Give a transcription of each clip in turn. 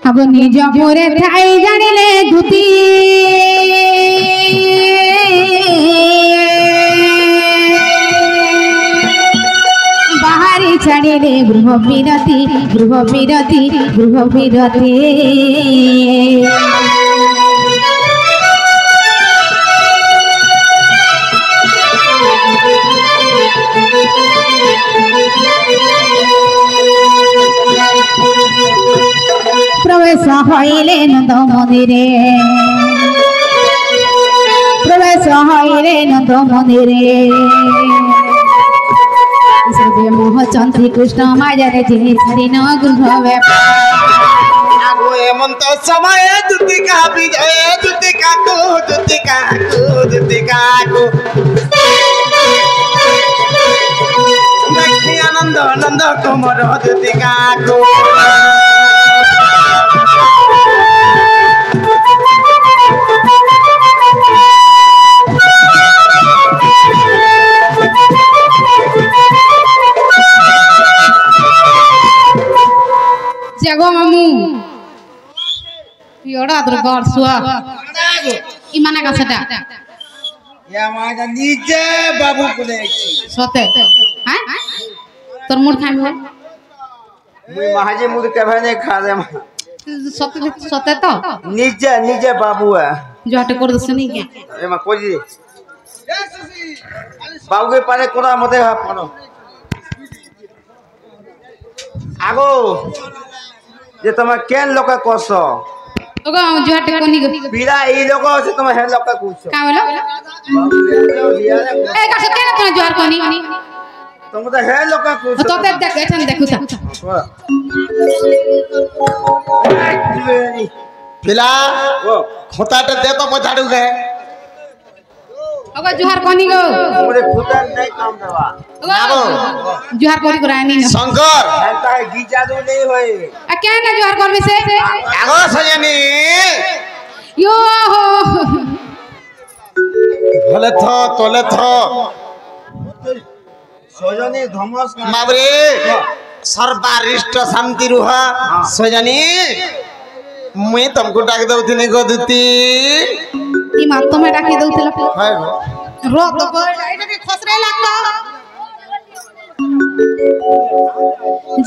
अब निज मोरे थाई जानिले धुती बाहरी छाड़िले गृह विरती गृह विरती गृह विरती प्रवेश हईले नंद मंदिरे प्रवेश हईले नंद मंदिरे सर्वे मोहचंद्री कृष्ण मायारे जिनी छाड़ी न गृह आगो हेमंत समय जुतिका विजय जुतिका को देखी आनंद आनंद कुमार जुतिका को जगो मामू योड़ा दुर्गार सुआ इमाना का सटा या माजा नीचे बाबू कोले सोते हैं तोर मुड़ खाई हो मुई महाजे मुड़ कभे नहीं खा रे सोते सोते तो नीचे नीचे बाबू है जो हटे कर दस नहीं क्या ए मा कोजी बाबू के पारे कोरा मते हा पनो आगो जे तमे केन लोक कोसो ओगो जो हटे कोनी गो पीड़ा ई लोक से तमे हे लोक कुछ का बोलो ए का सके ना तू जोर कोनी तुम तो हे लोक कुछ तो ते देख एठन देखु ता पिला ओ खोटाटे दे तो मचाडू गए ओगो जोहर कोनी गो मोरे खुदन नहीं काम देवा ओगो जोहर कोरी करानी न शंकर एंता है गीजा दो नहीं होए आ क्या ना जोहर करबे से आगो सजनी यो हो भले थो तोले थो सजनी धमस माबरे सर्वारिष्ट शांति रुहा सजनी मैं तुमको डाक दउथिनी गोदती ई मात तो मैं डाकी दउतला हाय रो तो को एटा के खसरे लागतो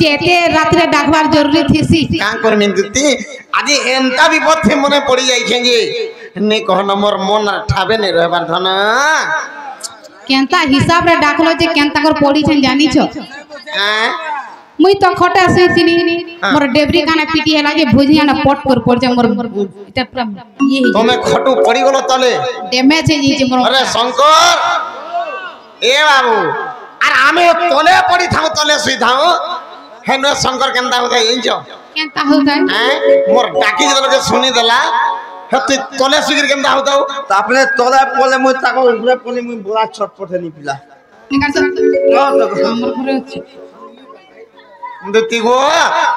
जेते रात रे डाकबार जरूरी थीसी का कर मिंदती आज एंता विपद थे मने पड़ी जाई छे जे ने कहन मोर मन ठाबे ने रहबार धन केनता हिसाब रे डाकलो जे केनता कर पड़ी छन जानी छ हां मुई तो खटा सईतिनी मोर डेबरी काना पीटी हैला जे भुजिया ना पट पर पड़ जा मोर इटा पूरा ये तमे खटू पड़ी गलो तले डैमेज है जे मोर अरे शंकर ए बाबू अरे आमे तले पड़ी थाउ तले सुई थाउ हेनो शंकर केनता होता इंजो केनता होता हैं मोर डाकी जलो के सुनी देला हते तले सुगिर केनता होता तापले तले पोले मुई ताको ऊपरे पोले मुई बड़ा छटपट नहीं पिला निकाल तो हमर घरे अछि दती गो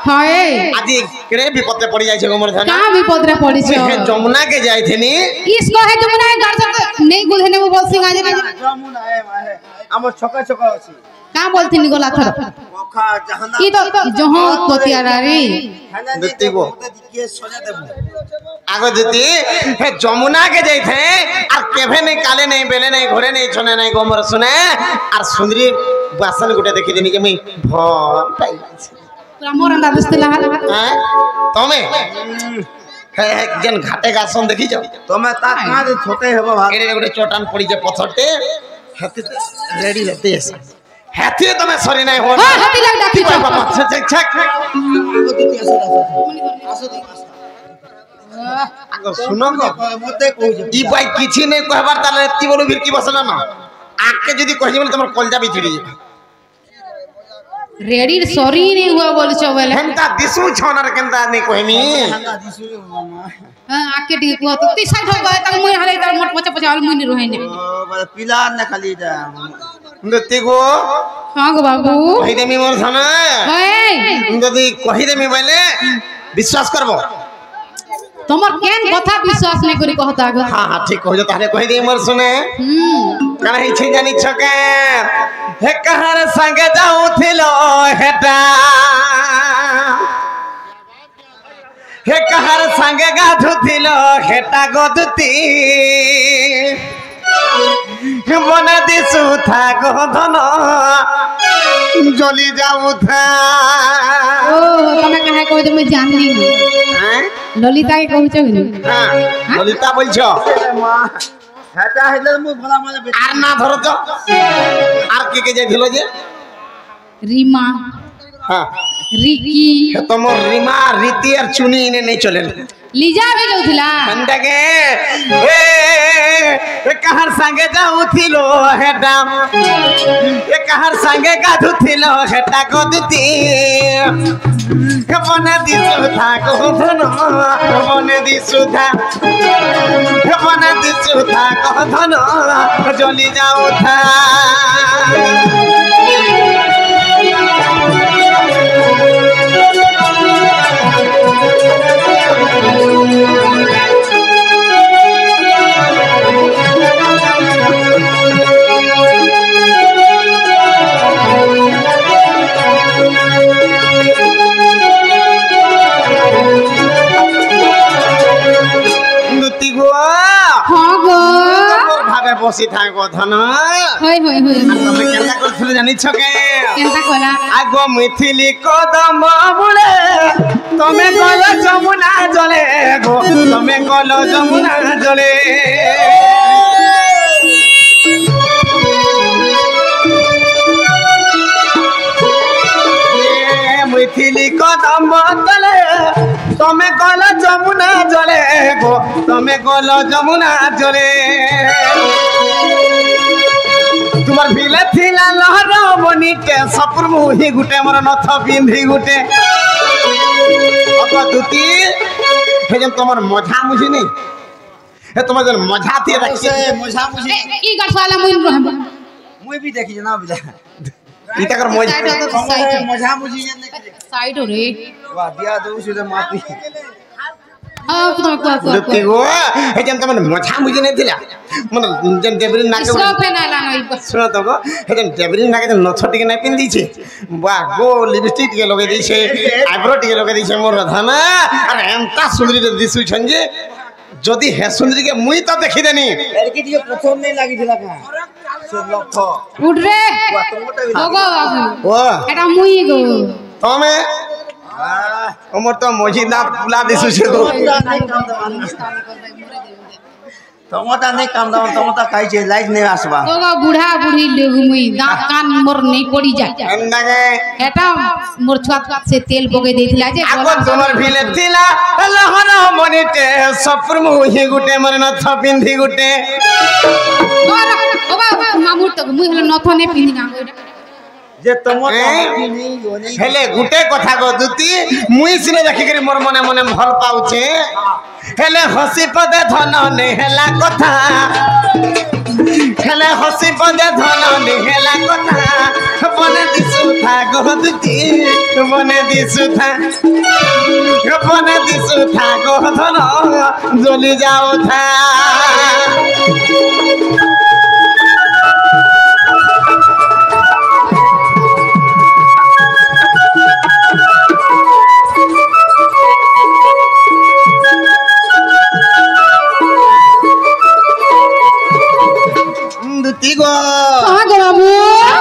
हाय आदि केरे विपद पड़ी जाय छै मोर धन का विपद रे पड़ी छ जमुना के जाय थेनी इसको है जमुना गाड़ सब नहीं गुधने वो बोल सिंह आज जमुना है हमर छोका छोका अछि का बोलथिन गोला थर ओखा जहना ई तो जहां उत्पत्तियारा रे दती गो के सजा देबो आगो दती हे जमुना के जाय थे और केभे नहीं काले नहीं बेले नहीं घोड़े नहीं छने नहीं गोमर सुने और सुंदरी बासन गुटे देखि देनी के मैं भर पाई पूरा मोर अंदर दस्तला हैं तमे हे जन घाटे का सन देखि जाओ तमे ता कहां जे छोटे हेबो भाग एरे गुटे चोटान पड़ी जे पथरते हती रेडी रहते ऐसा हती तमे सरी नहीं हो हां हती लग डाकी छ बाबा छक छक आगो सुनो मते कहू ई भाई किछि नहीं कहबार ताले एत्ती बोलो भिरकी बसला ना आके जदी कहि बोले तमर कलजा बिछड़ी जे रेडी सॉरी नहीं हुआ बोल छ बोले हेंता दिसु छनर केंता नहीं कहमी हां आके डी को तो ती साइड हो गए त मुई हले त मोट पचे पचे हल मुई नहीं रोहे ने ओ पिला न खाली जा नती गो हां गो बाबू कहि देमी मोर थाना ओए जदी कहि देमी बोले विश्वास करबो तमर केन कथा विश्वास नहीं करी कहता ग हां हां ठीक हो जा तारे कहि दे मोर सुने कहीं छी जानी छके हे कहर संग जाऊ थिलो हेटा हे कहार संगे गाधुथिल हेटा गदुती बना दिसु था गोधन जली जाऊ था ओ तमे कहे कहू जे मैं जाननी हैं ललिता के कहू छ हां ललिता बोलछो हेटा हेले मु भला माने आर ना धरो तो आर के जाइथिलो जे रीमा हां रिकी हे तमर रीमा रीति और चुनी इने नहीं चले लीजा भी जाउथिला अंडगे ए कहार संगे जाउथिलो हेटा ए कहार संगे गाधुथिलो हेटा गदुती बने दिसु था गोधन बने दिसु था गोधन जली जाऊ था बसी था गोधन होय तमे केनता करथिले जानि छके केनता कोला आगो मिथिली कदम बुले तमे कल जमुना जले गो तमे कल जमुना जले मिथिली कदम तले तमे कल जमुना जले गो तमे कल जमुना जले तुमर भिले थिला लहर बनिटे सपुर मुही गुटे मोर नथ बिंधी गुटे अगदुती हे जन तुमर मझा मुझी नहीं हे तुमर जन मझा थी रखी मझा मुझी ई गठवाला मुइन रहब मुई भी देखी जना बिला इता कर मझा मझा मुझी ने साइड हो रे वाह दिया दो से मापी अब तो को दुती गो हे जन तुमर मझा मुझी नहीं थिला मन जन देबरी नाके इसको फेनाला नहीं सुनो तो गो हे जन देबरी नाके जन नथ टिके नहीं पिन दीछे वाह गो लिपस्टिक टिके लगे दीछे आईब्रो टिके लगे दीछे मोर रधना अरे एमता सुंदरी दिसु छंजे जदी हे सुंदरी के मुई तो देखि देनी लड़की दियो प्रथम नहीं लागी दिला का से लख उठ रे वाह तुमटा भी होगो बाबू ओ एटा मुई गो तमे हमर तो मझीदार पुला दिसु छे तो टमाटा नहीं काम दाम टमाटा खाई छे लाइट नहीं आसबा होगो बूढ़ा बूढ़ी लेगु मुई दांत कान मोर नहीं पड़ी जा अंदगे एटा मोर छुआ से तेल पके देथिला जे आगो तुमर भिले थिला लहन मनिटे सपुर मुही गुटे मोर नथ पिंधी गुटे और ओबा मामुर तो मुई हले नथ ने पिंदी गांगो जे टमाटा नहीं यो नहीं हेले गुटे कथा गो दुती मुई सिने देखि करी मोर मने मने भल पाउछे हेले हसी पदे धन ने हेला कथा हेले हसी पदे धन ने हेला कथा बने दिसु था गो दुती बने दिसु था गो धन जली जाओ था दुती गो कहां गो बाबू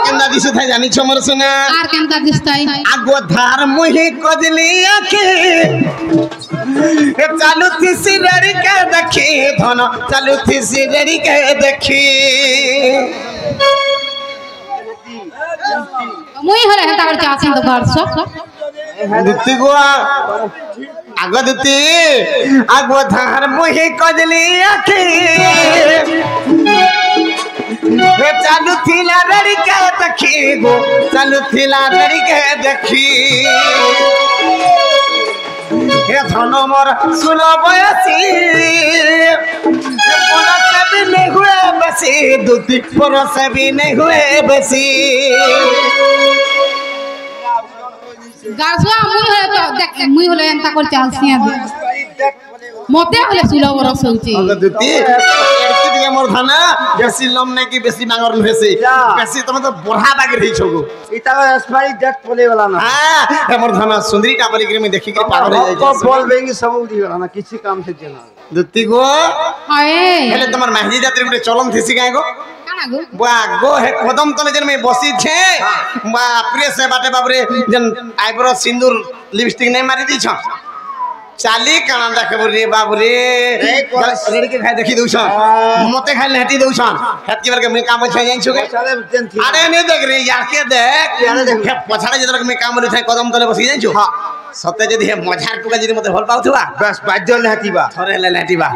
केंदा दिसु था जानि छ मोर सुना आर केनता दिसताई आगो धार मुही कजली आखे चालू थी सिरड़ी के देखी धन चालू थी सिरड़ी के देखी मुई हरे हता कर चासिन तो घर सो दुती गो आगो दुती आगो धार मुही कजली आखे चालू थिला रड़ी के देखी गो चालू थिला रड़ी के देखी हे धन मोर सुन बयसी परस भी नहीं हुए बसी दुती परस भी नहीं हुए बसी गारसुआ मुई हले तो देख मुई हले एंता कर चासिया दे मते हले सुलो बरस होची दुती टिके मोर धना बेसी लम नहीं कि बेसी मांगर नहेसी बेसी तुम तो बुढ़ा बागे रही छगो इता एक्सपायरी डेट बोले वाला ना हां मोर धना सुंदरी का बोली के मैं देखि के पागल हो जाई बोल बेंगी सब उदी वाला ना किसी काम से जना दुत्ती गो हाय हेले तुम्हार महजी जात्री गुटे चलन थेसी गाय गो काना गो बा गो हे कदम तले जन में बसी छे बा प्रिय से बाटे बाबरे जन आईब्रो सिंदूर लिपस्टिक नहीं मारी दी छ चाली काना देखबो रे बाबू रे लड़के खाय देखि दउछ मते खाय लेटी दउछ हेतकी बार के मैं काम छ जाइन छु के अरे नहीं देख रे यार के देख हे पछाड़े जतक मैं काम रे कदम तले बसी जाइन छु हां सते जदी हे मझार टुका जदी मते भल पाउथवा बस बाध्य लेहतीबा थरे लेटीबा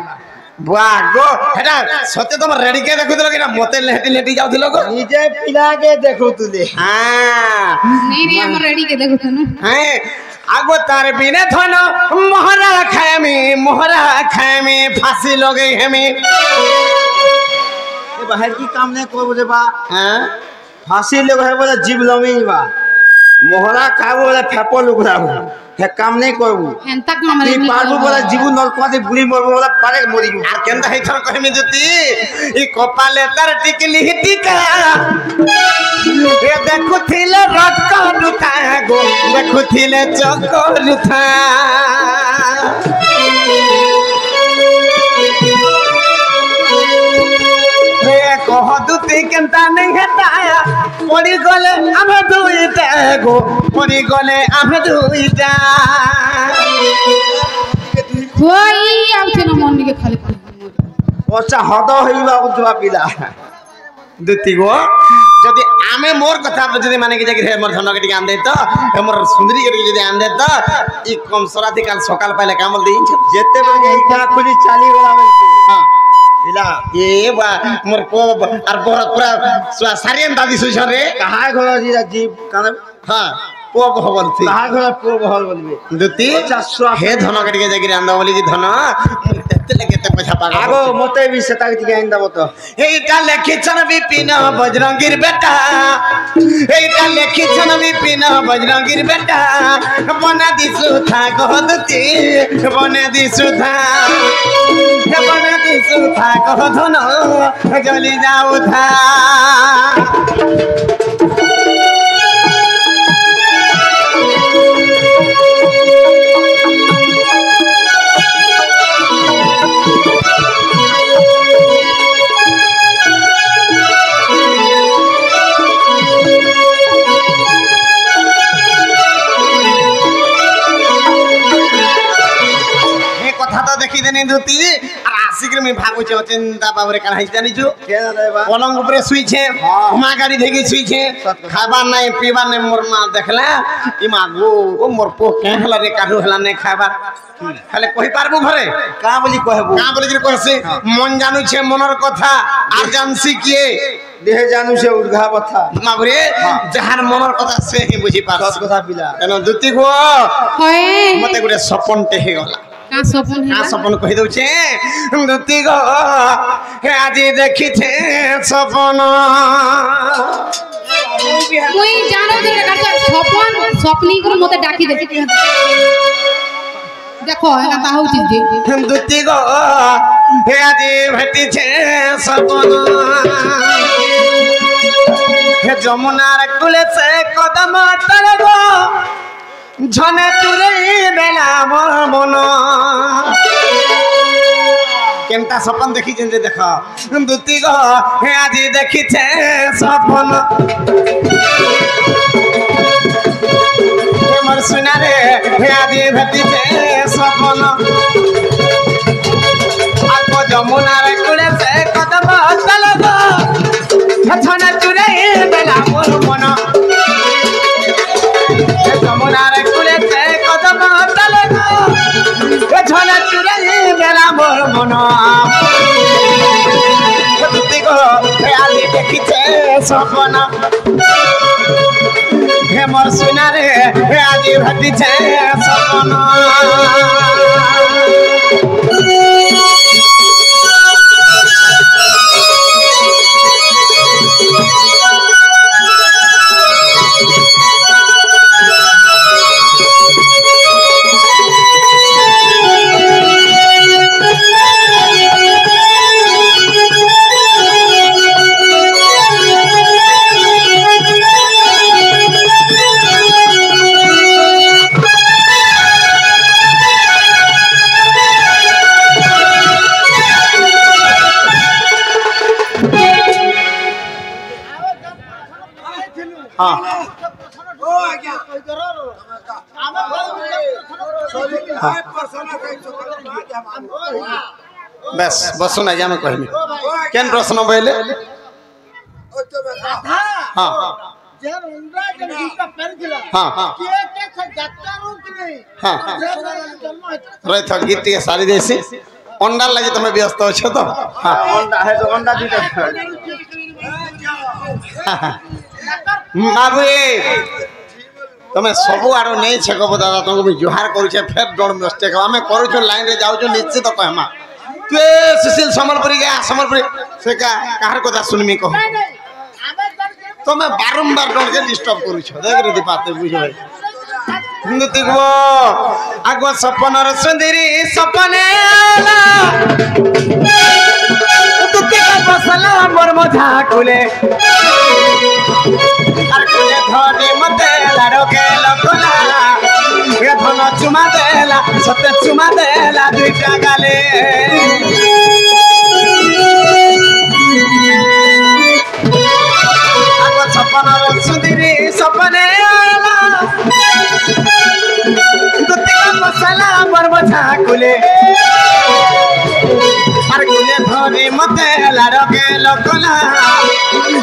बुआ गो हेटा सते तुम रेडी के देखु दिलो कि मते लेटी लेटी जाउथिलो गो निजे पिला के देखो तुले हां नहीं हम रेडी के देखो न हैं आगो तार बिने थन मोहरा खामी फांसी लगे हमें ये बाहर की काम नहीं को बोले बा हां फांसी लोग है बोले जीव लमी बा मोहरा खाबो बोले फेपो लुगराबो हे काम नहीं करबू एंता काम रे ई पारबू बोले जीव नलका दे बुली मरबो बोले पारे मरी आ केंदा हे थन कहमी जति ई कपाले तार टिकली टिका ए देखुथिले रट करुथा गो देखुथिले चकरुथा रे कह दुती केंता नहीं हेताया पड़ी गले आमे दुईटा गो पड़ी गले आमे दुईटा कोई आउ छ न मन के खाली अच्छा हद होइबा उतवा पिला दुती गो जदि आमे मोर कथा जदि माने कि जगि मोर धन के टिके आन दे तो मोर सुंदरी के जदि आन दे तो ई कम सराती काल सकाल पहले कामल देइन छ जेते बजे इका खुली चाली वाला में हां इला ए बा मोर को आर पूरा सारियन दादी सुछ रे कहां घर जीव कान हां को भवन थी कहां घर को बहल बोलबे दुती हे धन के टिके जगि आन बोली कि धन तेले केते पैसा पागो आगो मते भी सेता के टिके आइन दबो तो एटा लेखिछन विपिन बजरंगीर बेटा एटा लेखिछन विपिन बजरंगीर बेटा बना दिसु था कहदती बना दिसु था कह धन जली जाऊ था देखी देनी धुती और आशिक में भागो छ चिंता बाबरे कान हाइ जानी छु केना देबा पलंग ऊपर सुई छे मा गाड़ी देगी सुई छे खाबा नहीं पीबा नहीं मोर मां देखला ई मा गो ओ मोर पो के हला रे काढू हला नहीं खाबा खाले कहि पारबो घरे का बोली कहबो का बोली कहसे मन जानू छे मनर कथा आ जानसी किए देह जानू से उर्घा बथा बाबरे जहार मनर कथा से ही बुझी पार सब कथा पिला एनो दुती गो होए मते गुटे सपन टे हे गला का सपन का सपन कहि दउ छे दुती गो हे आजी देखि छे सपन मुई जानो जे करता सपन सपनी को मते डाकी दे देखो एना ता होउ जे दुती गो हे आजी भेटी छे सपन हे जमुनार कुले से कदम तले गो झने चुरे बेला मोर मन केनता सपन देखी जेंदे देखा दुती गो हे आजी देखी छे सपन हे मोर सुना रे हे आजी भेटी छे सपन आको जमुना रे कुले से कदम तले गो झने चुरे बेला मोर मन जमुना रे कुले से कदम तले गो झने चुरे बेला मोर मन दुती गो हे आजी देखी छे सपन हे मोर सुना रे हे आजी भेटी छे सपन बस बसु ना जामे कहनी केन प्रश्न बोले हां हाँ हाँ हाँ रही था गीत के सारी जैसी अंडा लगे तुम्हें व्यस्त हो तो हाँ अंडा है तो अंडा दीजिए बाबू तुम्हें सब आड़ नहीं छेकब दादा तुमको भी जुहार करुचे फेर डोंट मिस्टेक आम करूँ लाइन रे जाऊँ निश्चित कहमा तु सुशील सम्बलपुरी गया सम्बलपुरी से कहार कथा सुनमी कह तुम्हें बारंबार डोंट के डिस्टर्ब करूछ देख रे दीपाते बुझ भाई नुतिगो आगो सपनर सुंदरी सपने आला तुतिका बसला मोर मझा कुले आर कुले धनी मते लाडो के लकोला ये धन चुमा देला सते चुमा देला दुईटा गाले आगो सपनर सुंदरी सपने आला तुतिका बसला मोर मझा कुले आर कुले धनी मते लाडो के लकोला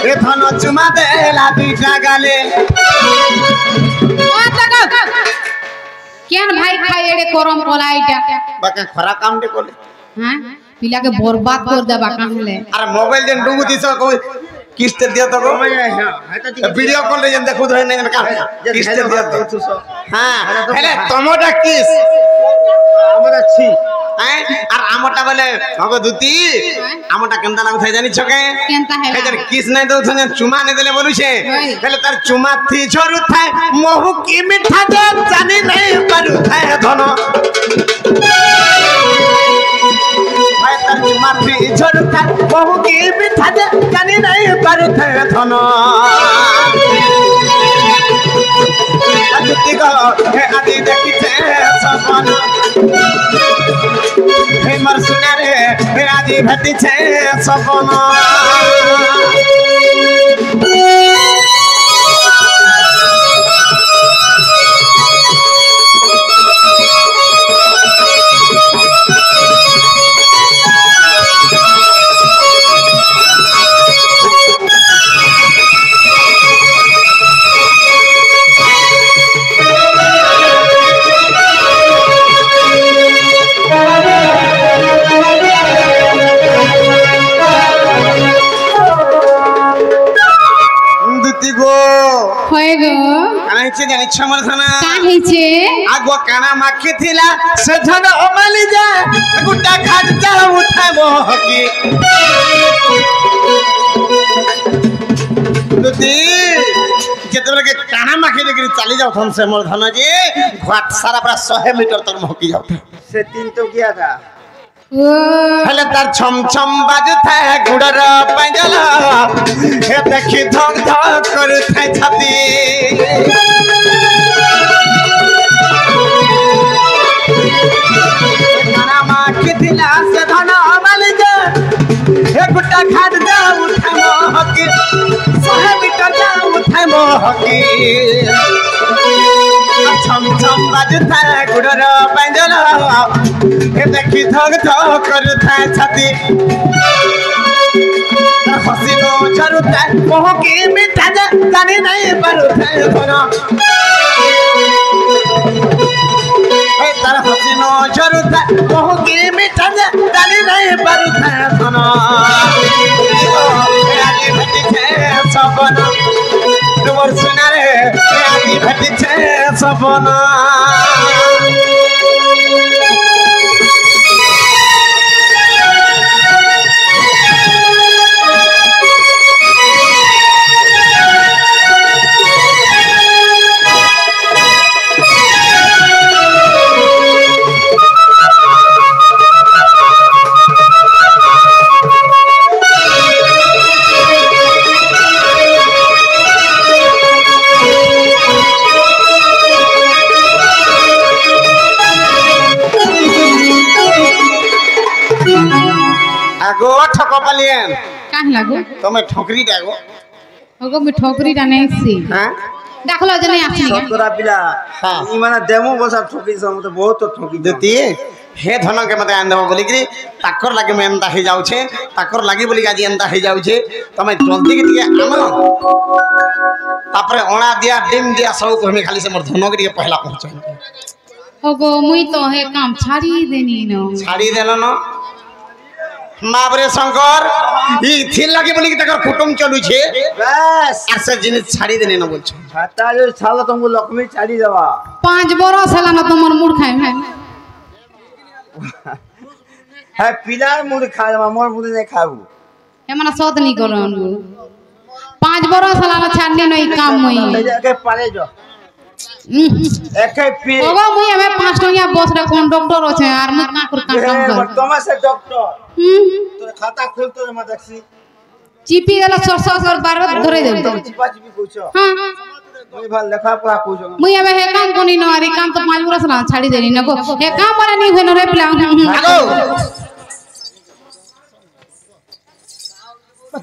ये धन चुमा देला दुईटा गाले केन भाई खाई एडे करम कोलाइटा बाका खरा काम दे कोले हां पिला के बर्बाद कर दे बाका ले अरे मोबाइल जन डुगु दिस को किस्त दिया तो को वीडियो कॉल रे जन देखु धरे नहीं का किस्त दिया तो हां हेले टमाटो किस हमरा छी আর আমটা বলে হগো দুতি আমটা কেনতা লাগু থাই জানি ছকে केनता है হেজার কিস নাই দউ থনে চুমা নে দেলে বলুছে হেলে তার চুমা থি ঝরু থাই মহু কি মিঠা যে জানি নাই পারু থাই ধন ভাই তার চুমা থি ঝরু থাই মহু কি মিঠা যে জানি নাই পারু থাই ধন দুতি গো হে আদি দেখিছে সপন हे मर सुना रे हे आदि भती छे सपन কানাইছে জানিছ মোর ধনা কাহিছে আগো কানা মাখি থিলা সে ধন অমালি যা গুটা খাট যা উঠাব হকি দুতি যেতবেলে কে কানা মাখি দেখি চালি যাও থন সে মোর ধনা যে ঘাট সারা প্রায় 100 মিটার তক হকি যাও से 3 तो किया था ओ हेले तार छम छम बाजुथा गुडर पंजल हे देखि धक धक करथै छाती काना माखी दिला से धन अमल जे हे गुटा खाद जा उठै मोहकी 100 मीटर जा उठै मोहकी छम छम बाजुथा गुडर पंजल हे देखि धक धक करथै छाती हसी नो झरुथै मोह की मिठा जे जानि नहीं परुथै धन ए तार हसी नो झरुथै मोह की मिठा जे जानि नहीं परुथै धन आदि भटी छे सपन तुमर सुना रे आदि भटी छे सपन आगो ठक पालियन काहे लागो तमे ठोकरी डागो ओगो मी ठोकरी टा नहीं सी हां डाकलो जे नहीं आसी सतरा पिला हां ई माने देमो बसा ठोकी से मते बहुत ठोकी जति हे धन के मते आन देबो बोली कि ताकर लागि मैं एंता हे जाउ छे ताकर लागि बोली आज एंता हे जाउ छे तमे जल्दी के टिके आनो तापरे ओणा दिया डिम दिया सब हमें खाली से मोर धन के टिके पहला पहुंचाई ओगो मुई तो हे काम छाड़ी देनी न छाड़ी देलो न माबरे शंकर ई थिल लागि बोली कि तकर कुटुम चलु छे बस आसे जिनिस छाड़ी देने न बोल छे छाता जो छालो तुमको लक्ष्मी छाड़ी देवा 5 बरस हला न तुमर मुड़ खाए है है पिला मुड़ खा मोर मुड़ नहीं खाऊ एमना सत नहीं करन 5 बरस हला न छाड़ने नहीं काम मुई के पाले जो एके पी ओगो मुई हमें 5 टंगिया बस रे कंडक्टर होछे आर मुई का कर काम कर तमा से डॉक्टर तो खाता खोल तो मत देखसी चिपी देला सरसो सर बार धरे दे चिपा चिपी पूछो हां मुई भाल लेखा पढ़ा पूछो मुई हमें हे काम कोनी न अरे काम तो 5 बरस ना छाड़ी देनी न गो हे काम माने नहीं होनो रे पिला हेलो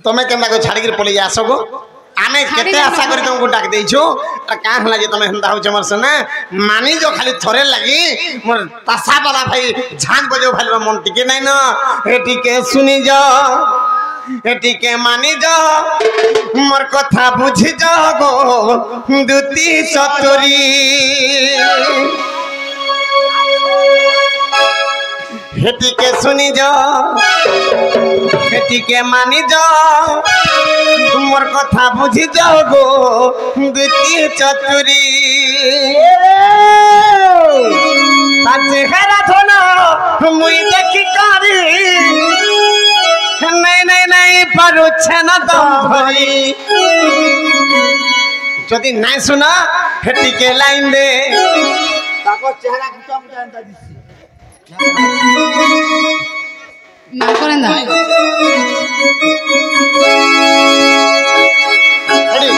तमे केना को छाड़ी के पले आसो गो आमे केते आशा करी तुमको डाक देइछो आ का हला जे तमे हंदा हो हमर सने मानी जो खाली थोरे लगी मोर तासा वाला भाई झान बजो भाई मन टिके नै न एटी के सुनी जा एटी के मानी जा मोर कथा बुझी जा गो दुती सतुरी हेटी के सुनी जा हेटी के मानी जा मोर कथा बुझी जाओ गो द्वितीय चतुरी चेहरा थोना मुई देखी करी नहीं नहीं नहीं पारुछे न दम भरी जदि नहीं सुना हेटी के लाइन दे ताको चेहरा गुटा मुटा अंता दिसी ना करें दा रेडी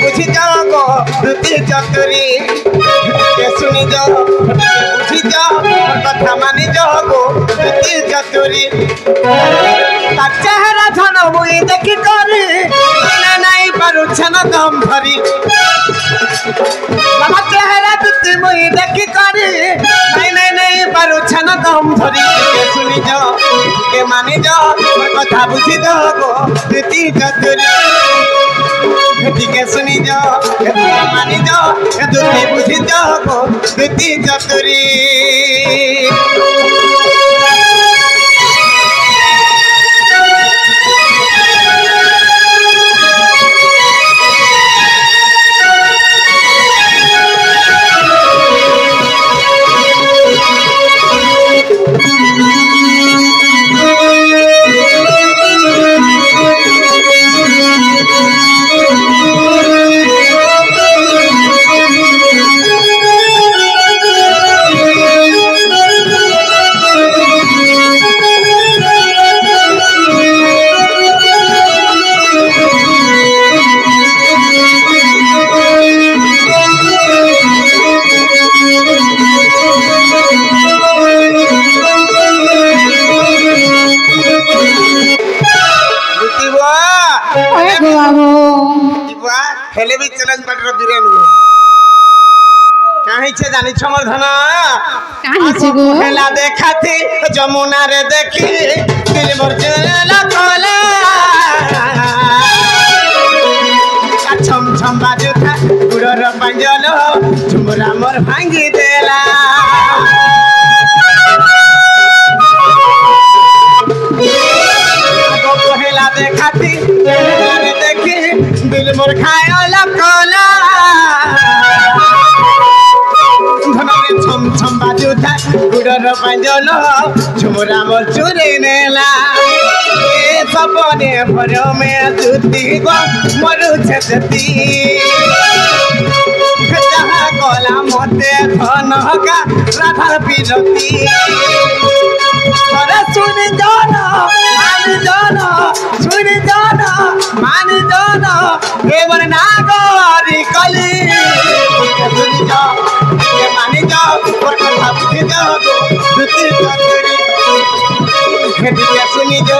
बुझी जाओ गो द्वितीय चतुरी के सुनी जाओ बुझी जाओ कथा मानी जाओ गो द्वितीय चतुरी चेहरा धन मुई देखी करी नहीं पारू छन दम भरी बाबा चेहरा दुती मुई देखी करी नहीं पारू छन दम भरी के सुनी जाओ के मानी जाओ कथा बुझी जाओ गो द्वितीय चतुरी हेटी के सुनी जाओ हेटी मानी जाओ दुती बुझी जाओ गो द्वितीय चतुरी हेले भी चैलेंज बाटर बिरेन गो काहे छे जानि छमर धना काहे छे गो हेला देखाती जमुना रे देखी दिल मोर जला कोला छम छम बाजू था गुड़र पंजलो झुमरा मोर भांगी देला हेला देखाती रे देखी दिल मोर खायला कोला धनरे छम छम बाजू था गुड़र घर पांजल झुमरा मोर चुरे नेला ए सपने भरो में जुती गो मरु छती जहाँ गला मते धनका राधार पिरती अरे सुन जाना मान जाना सुन जाना मान जाना एवर नागरी कली सुन जा के मान जा और कथा बुझ जा दुती चतुरी के सुनी जो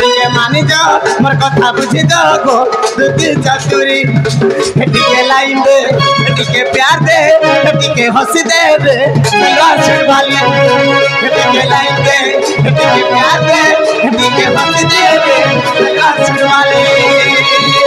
के मान जा मोर कथा बुझ जा गो दुती चतुरी के लाइन दे के प्यार दे के हंसी दे रे लाछड़ वाली के लाइन दे के प्यार दे के हंसी दे रे लाछड़ वाली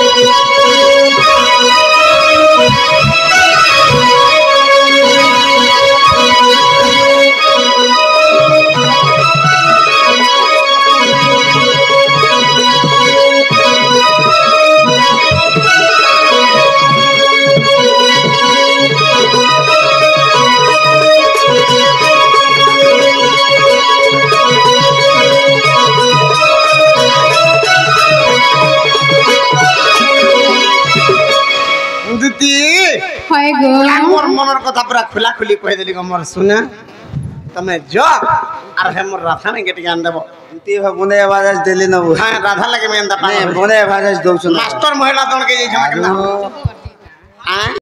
হয় গো মোর মনের কথা পুরা খোলা খুলি কই দেলি গো মোর শুনে তুমি যা আর হে মোর রাধা নে গেটি গান দেব ती बने आवाज देले न वो हां राधा लगे में अंदा बने आवाज दउछ मास्टर महिला दौड़ के जाई छमा